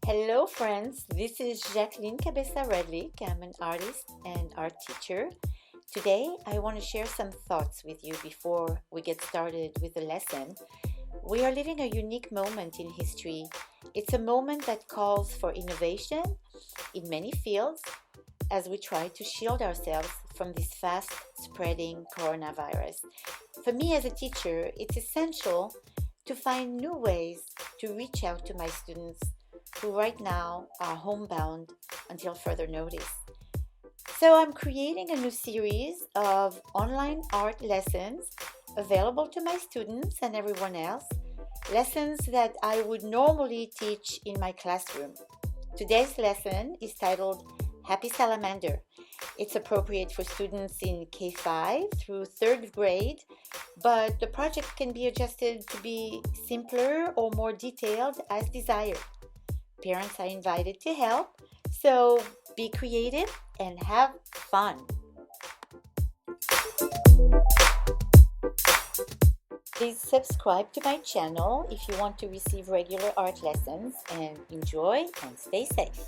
Hello friends, this is Jacqueline Cabessa. I'm an artist and art teacher. Today I want to share some thoughts with you before we get started with the lesson. We are living a unique moment in history. It's a moment that calls for innovation in many fields as we try to shield ourselves from this fast spreading coronavirus. For me as a teacher, it's essential to find new ways to reach out to my students who right now are homebound until further notice. So I'm creating a new series of online art lessons available to my students and everyone else, lessons that I would normally teach in my classroom. Today's lesson is titled Happy Salamander. It's appropriate for students in K5 through 3rd grade, but the project can be adjusted to be simpler or more detailed as desired. Parents are invited to help, so be creative and have fun. Please subscribe to my channel if you want to receive regular art lessons, and enjoy and stay safe.